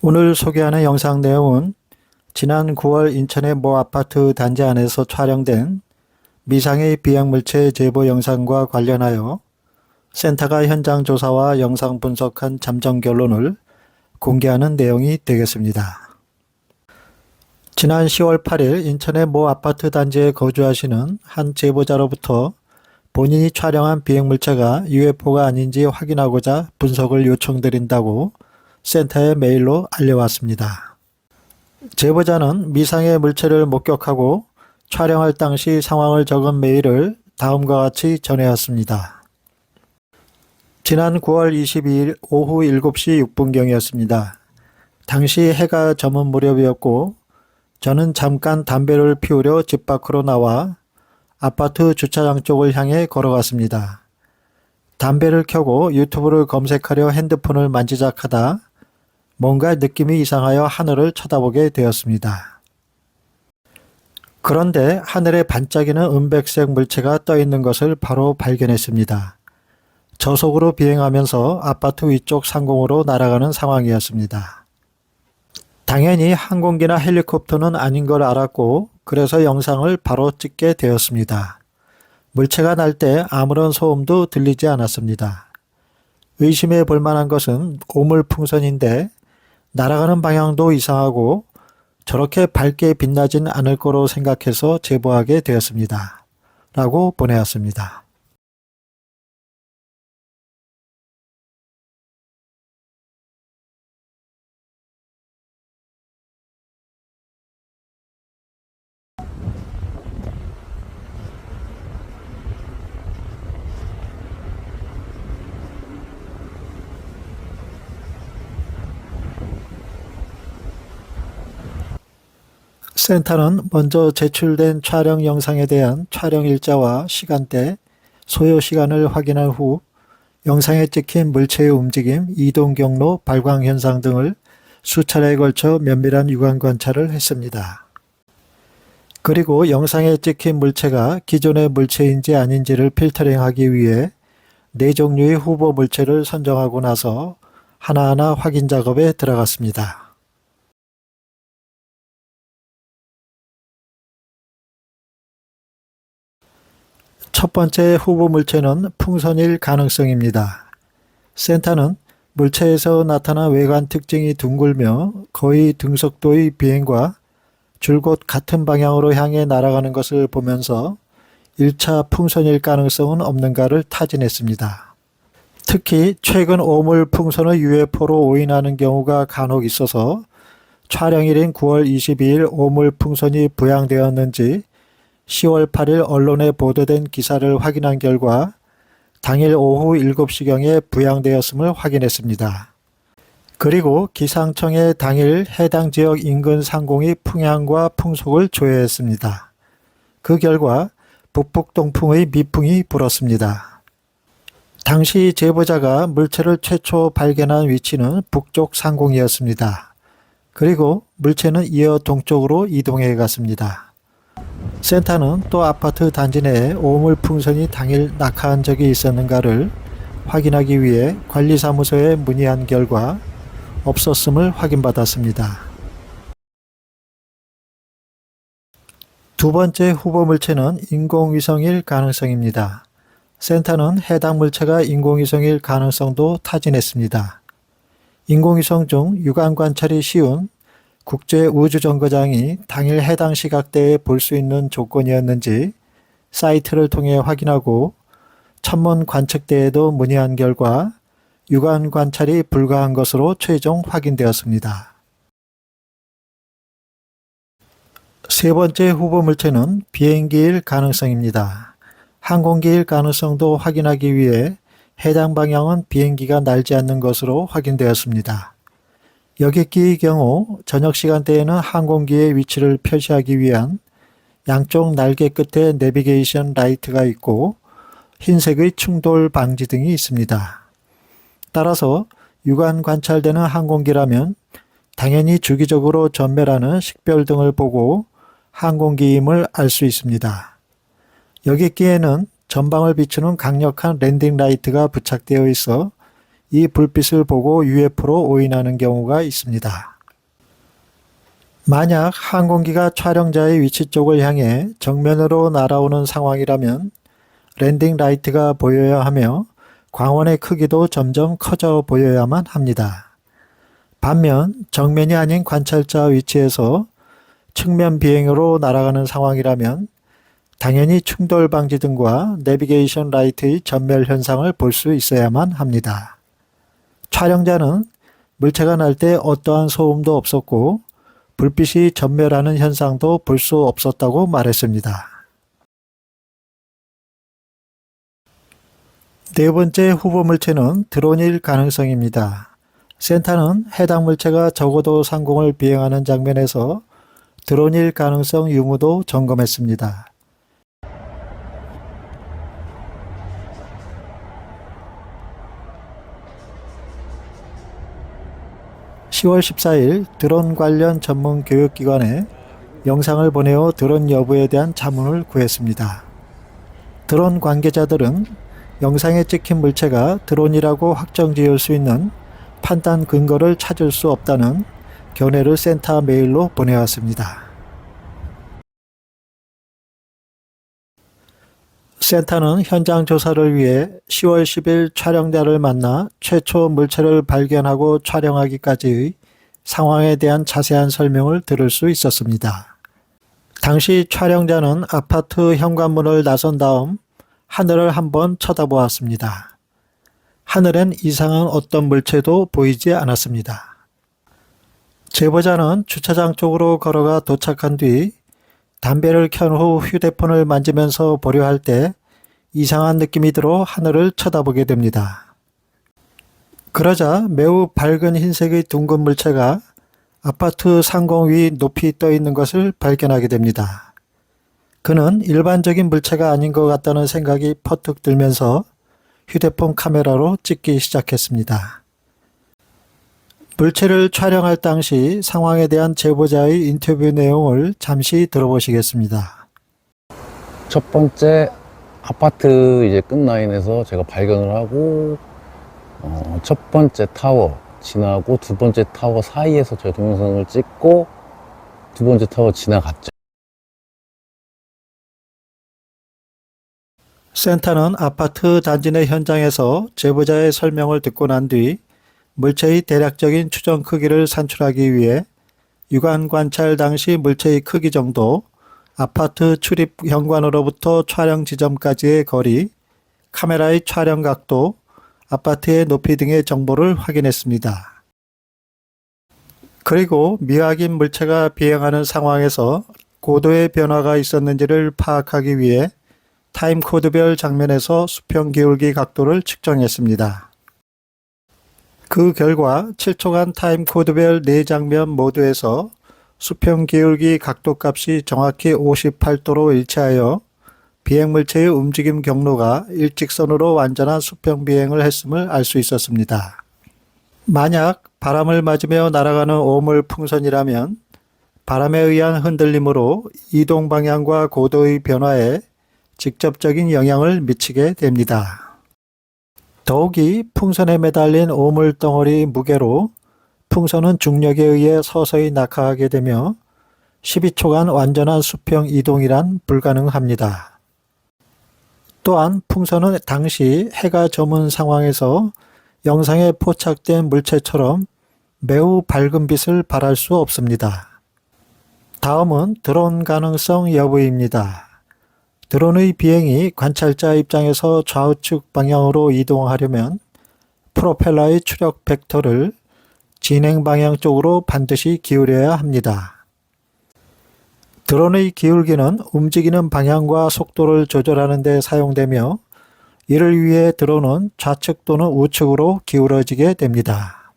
오늘 소개하는 영상 내용은 지난 9월 인천의 모 아파트 단지 안에서 촬영된 미상의 비행물체 제보 영상과 관련하여 센터가 현장 조사와 영상 분석한 잠정 결론을 공개하는 내용이 되겠습니다. 지난 10월 8일 인천의 모 아파트 단지에 거주하시는 한 제보자로부터 본인이 촬영한 비행물체가 UFO가 아닌지 확인하고자 분석을 요청드린다고 센터에 메일로 알려왔습니다. 제보자는 미상의 물체를 목격하고 촬영할 당시 상황을 적은 메일을 다음과 같이 전해왔습니다. 지난 9월 22일 오후 7시 6분경이었습니다. 당시 해가 저문 무렵이었고 저는 잠깐 담배를 피우려 집 밖으로 나와 아파트 주차장 쪽을 향해 걸어갔습니다. 담배를 켜고 유튜브를 검색하려 핸드폰을 만지작하다 뭔가 느낌이 이상하여 하늘을 쳐다보게 되었습니다. 그런데 하늘에 반짝이는 은백색 물체가 떠 있는 것을 바로 발견했습니다. 저속으로 비행하면서 아파트 위쪽 상공으로 날아가는 상황이었습니다. 당연히 항공기나 헬리콥터는 아닌 걸 알았고 그래서 영상을 바로 찍게 되었습니다. 물체가 날 때 아무런 소음도 들리지 않았습니다. 의심해 볼 만한 것은 오물풍선인데 날아가는 방향도 이상하고 저렇게 밝게 빛나진 않을 거로 생각해서 제보하게 되었습니다. 라고 보내왔습니다. 센터는 먼저 제출된 촬영 영상에 대한 촬영 일자와 시간대, 소요 시간을 확인한 후 영상에 찍힌 물체의 움직임, 이동 경로, 발광 현상 등을 수차례에 걸쳐 면밀한 육안 관찰을 했습니다. 그리고 영상에 찍힌 물체가 기존의 물체인지 아닌지를 필터링하기 위해 4종류의 후보 물체를 선정하고 나서 하나하나 확인 작업에 들어갔습니다. 첫 번째 후보 물체는 풍선일 가능성입니다. 센터는 물체에서 나타난 외관 특징이 둥글며 거의 등속도의 비행과 줄곧 같은 방향으로 향해 날아가는 것을 보면서 1차 풍선일 가능성은 없는가를 타진했습니다. 특히 최근 오물 풍선의 UFO로 오인하는 경우가 간혹 있어서 촬영일인 9월 22일 오물 풍선이 부양되었는지 10월 8일 언론에 보도된 기사를 확인한 결과 당일 오후 7시경에 부양되었음을 확인했습니다. 그리고 기상청에 당일 해당 지역 인근 상공의 풍향과 풍속을 조회했습니다. 그 결과 북북동풍의 미풍이 불었습니다. 당시 제보자가 물체를 최초 발견한 위치는 북쪽 상공이었습니다. 그리고 물체는 이어 동쪽으로 이동해 갔습니다. 센터는 또 아파트 단지 내에 오물풍선이 당일 낙하한 적이 있었는가를 확인하기 위해 관리사무소에 문의한 결과 없었음을 확인받았습니다. 두 번째 후보 물체는 인공위성일 가능성입니다. 센터는 해당 물체가 인공위성일 가능성도 타진했습니다. 인공위성 중 육안 관찰이 쉬운 국제우주정거장이 당일 해당 시각대에 볼 수 있는 조건이었는지 사이트를 통해 확인하고 천문 관측대에도 문의한 결과 육안 관찰이 불가한 것으로 최종 확인되었습니다. 세 번째 후보 물체는 비행기일 가능성입니다. 항공기일 가능성도 확인하기 위해 해당 방향은 비행기가 날지 않는 것으로 확인되었습니다. 여객기의 경우 저녁 시간대에는 항공기의 위치를 표시하기 위한 양쪽 날개 끝에 내비게이션 라이트가 있고 흰색의 충돌 방지 등이 있습니다. 따라서 육안 관찰되는 항공기라면 당연히 주기적으로 전멸하는 식별 등을 보고 항공기임을 알 수 있습니다. 여객기에는 전방을 비추는 강력한 랜딩 라이트가 부착되어 있어 이 불빛을 보고 UFO로 오인하는 경우가 있습니다. 만약 항공기가 촬영자의 위치 쪽을 향해 정면으로 날아오는 상황이라면 랜딩 라이트가 보여야 하며 광원의 크기도 점점 커져 보여야만 합니다. 반면 정면이 아닌 관찰자 위치에서 측면 비행으로 날아가는 상황이라면 당연히 충돌 방지 등과 내비게이션 라이트의 전멸 현상을 볼 수 있어야만 합니다. 촬영자는 물체가 날 때 어떠한 소음도 없었고 불빛이 전멸하는 현상도 볼 수 없었다고 말했습니다. 네 번째 후보 물체는 드론일 가능성입니다. 센터는 해당 물체가 적어도 상공을 비행하는 장면에서 드론일 가능성 유무도 점검했습니다. 10월 14일 드론 관련 전문 교육기관에 영상을 보내어 드론 여부에 대한 자문을 구했습니다. 드론 관계자들은 영상에 찍힌 물체가 드론이라고 확정 지을 수 있는 판단 근거를 찾을 수 없다는 견해를 센터 메일로 보내왔습니다. 센터는 현장 조사를 위해 10월 10일 촬영자를 만나 최초 물체를 발견하고 촬영하기까지의 상황에 대한 자세한 설명을 들을 수 있었습니다. 당시 촬영자는 아파트 현관문을 나선 다음 하늘을 한번 쳐다보았습니다. 하늘엔 이상한 어떤 물체도 보이지 않았습니다. 제보자는 주차장 쪽으로 걸어가 도착한 뒤 담배를 켠 후 휴대폰을 만지면서 보려 할 때 이상한 느낌이 들어 하늘을 쳐다보게 됩니다. 그러자 매우 밝은 흰색의 둥근 물체가 아파트 상공 위 높이 떠 있는 것을 발견하게 됩니다. 그는 일반적인 물체가 아닌 것 같다는 생각이 퍼뜩 들면서 휴대폰 카메라로 찍기 시작했습니다. 물체를 촬영할 당시 상황에 대한 제보자의 인터뷰 내용을 잠시 들어보시겠습니다. 첫 번째 아파트 이제 끝라인에서 제가 발견을 하고 첫 번째 타워 지나고 두 번째 타워 사이에서 제가 동영상을 찍고 두 번째 타워 지나갔죠. 센터는 아파트 단지 내 현장에서 제보자의 설명을 듣고 난 뒤 물체의 대략적인 추정 크기를 산출하기 위해 육안 관찰 당시 물체의 크기 정도, 아파트 출입 현관으로부터 촬영 지점까지의 거리, 카메라의 촬영 각도, 아파트의 높이 등의 정보를 확인했습니다. 그리고 미확인 물체가 비행하는 상황에서 고도의 변화가 있었는지를 파악하기 위해 타임코드별 장면에서 수평 기울기 각도를 측정했습니다. 그 결과 7초간 타임코드별 4장면 모두에서 수평 기울기 각도 값이 정확히 58도로 일치하여 비행물체의 움직임 경로가 일직선으로 완전한 수평 비행을 했음을 알 수 있었습니다. 만약 바람을 맞으며 날아가는 오물 풍선이라면 바람에 의한 흔들림으로 이동 방향과 고도의 변화에 직접적인 영향을 미치게 됩니다. 더욱이 풍선에 매달린 오물 덩어리 무게로 풍선은 중력에 의해 서서히 낙하하게 되며 12초간 완전한 수평 이동이란 불가능합니다. 또한 풍선은 당시 해가 저문 상황에서 영상에 포착된 물체처럼 매우 밝은 빛을 발할 수 없습니다. 다음은 드론 가능성 여부입니다. 드론의 비행이 관찰자 입장에서 좌우측 방향으로 이동하려면 프로펠러의 추력 벡터를 진행 방향 쪽으로 반드시 기울여야 합니다. 드론의 기울기는 움직이는 방향과 속도를 조절하는 데 사용되며 이를 위해 드론은 좌측 또는 우측으로 기울어지게 됩니다.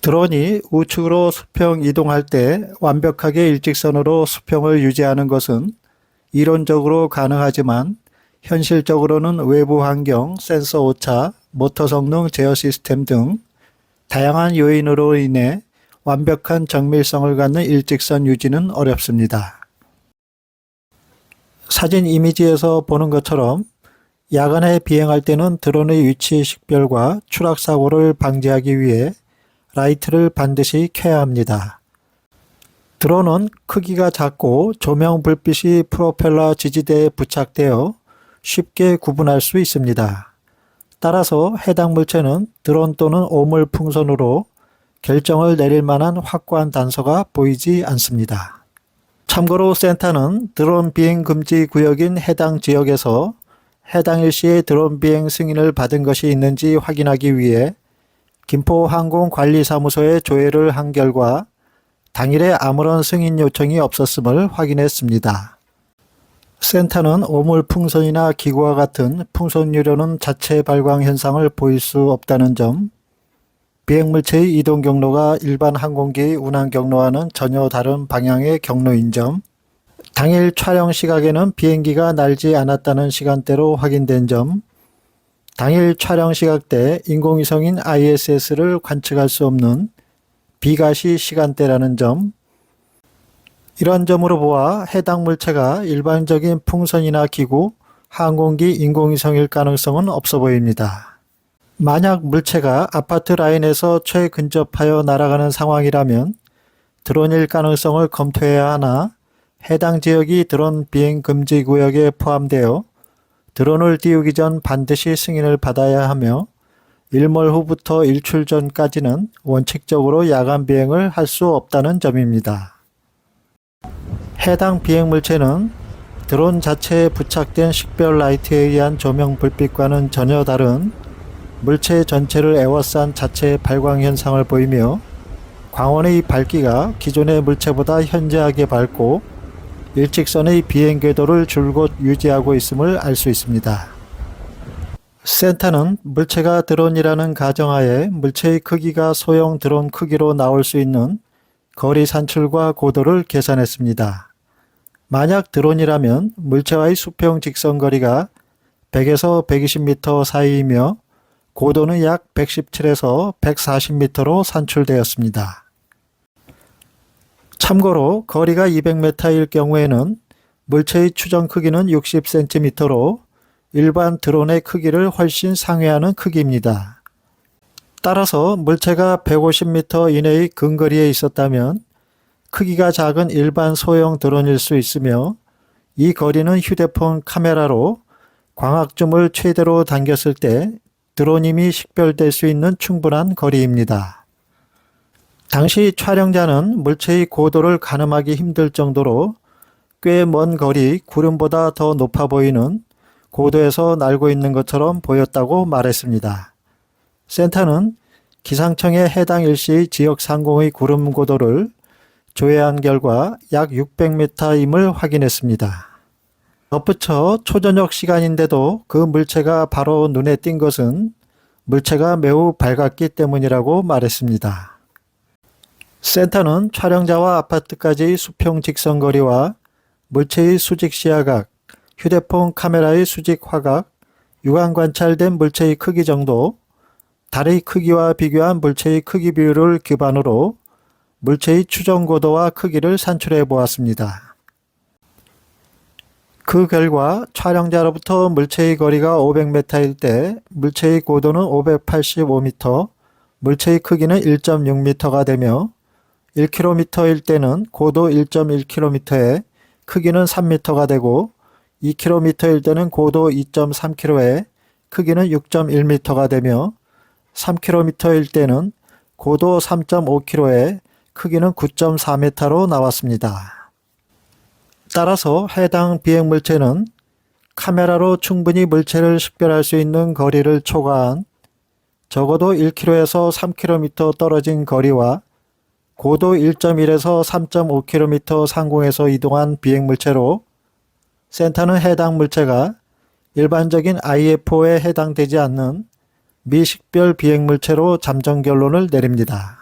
드론이 우측으로 수평 이동할 때 완벽하게 일직선으로 수평을 유지하는 것은 이론적으로 가능하지만 현실적으로는 외부 환경, 센서 오차, 모터 성능 제어 시스템 등 다양한 요인으로 인해 완벽한 정밀성을 갖는 일직선 유지는 어렵습니다. 사진 이미지에서 보는 것처럼 야간에 비행할 때는 드론의 위치 식별과 추락 사고를 방지하기 위해 라이트를 반드시 켜야 합니다. 드론은 크기가 작고 조명 불빛이 프로펠러 지지대에 부착되어 쉽게 구분할 수 있습니다. 따라서 해당 물체는 드론 또는 오물 풍선으로 결정을 내릴 만한 확고한 단서가 보이지 않습니다. 참고로 센터는 드론 비행 금지 구역인 해당 지역에서 해당 일시에 드론 비행 승인을 받은 것이 있는지 확인하기 위해 김포항공관리사무소에 조회를 한 결과 당일에 아무런 승인 요청이 없었음을 확인했습니다. 센터는 오물 풍선이나 기구와 같은 풍선 유료는 자체 발광 현상을 보일 수 없다는 점, 비행물체의 이동 경로가 일반 항공기의 운항 경로와는 전혀 다른 방향의 경로인 점, 당일 촬영 시각에는 비행기가 날지 않았다는 시간대로 확인된 점, 당일 촬영 시각대 인공위성인 ISS를 관측할 수 없는 비가시 시간대라는 점, 이런 점으로 보아 해당 물체가 일반적인 풍선이나 기구, 항공기, 인공위성일 가능성은 없어 보입니다. 만약 물체가 아파트 라인에서 최근접하여 날아가는 상황이라면 드론일 가능성을 검토해야 하나 해당 지역이 드론 비행 금지 구역에 포함되어 드론을 띄우기 전 반드시 승인을 받아야 하며 일몰 후부터 일출 전까지는 원칙적으로 야간 비행을 할 수 없다는 점입니다. 해당 비행 물체는 드론 자체에 부착된 식별 라이트에 의한 조명 불빛과는 전혀 다른 물체 전체를 에워싼 자체의 발광 현상을 보이며 광원의 밝기가 기존의 물체보다 현저하게 밝고 일직선의 비행 궤도를 줄곧 유지하고 있음을 알 수 있습니다. 센터는 물체가 드론이라는 가정하에 물체의 크기가 소형 드론 크기로 나올 수 있는 거리 산출과 고도를 계산했습니다. 만약 드론이라면 물체와의 수평 직선 거리가 100에서 120m 사이이며 고도는 약 117에서 140m로 산출되었습니다. 참고로 거리가 200m일 경우에는 물체의 추정 크기는 60cm로 일반 드론의 크기를 훨씬 상회하는 크기입니다. 따라서 물체가 150m 이내의 근거리에 있었다면 크기가 작은 일반 소형 드론일 수 있으며 이 거리는 휴대폰 카메라로 광학줌을 최대로 당겼을 때 드론임이 식별될 수 있는 충분한 거리입니다. 당시 촬영자는 물체의 고도를 가늠하기 힘들 정도로 꽤 먼 거리 구름보다 더 높아 보이는 고도에서 날고 있는 것처럼 보였다고 말했습니다. 센터는 기상청에 해당 일시 지역 상공의 구름 고도를 조회한 결과 약 600m임을 확인했습니다. 덧붙여 초저녁 시간인데도 그 물체가 바로 눈에 띈 것은 물체가 매우 밝았기 때문이라고 말했습니다. 센터는 촬영자와 아파트까지의 수평 직선 거리와 물체의 수직 시야각, 휴대폰 카메라의 수직 화각, 육안 관찰된 물체의 크기 정도, 달의 크기와 비교한 물체의 크기 비율을 기반으로 물체의 추정 고도와 크기를 산출해 보았습니다. 그 결과 촬영자로부터 물체의 거리가 500m일 때 물체의 고도는 585m, 물체의 크기는 1.6m가 되며 1km일 때는 고도 1.1km에 크기는 3m가 되고 2km일 때는 고도 2.3km에 크기는 6.1m가 되며 3km일 때는 고도 3.5km에 크기는 9.4m로 나왔습니다. 따라서 해당 비행 물체는 카메라로 충분히 물체를 식별할 수 있는 거리를 초과한 적어도 1km에서 3km 떨어진 거리와 고도 1.1에서 3.5km 상공에서 이동한 비행 물체로 센터는 해당 물체가 일반적인 IFO에 해당되지 않는 미식별 비행 물체로 잠정 결론을 내립니다.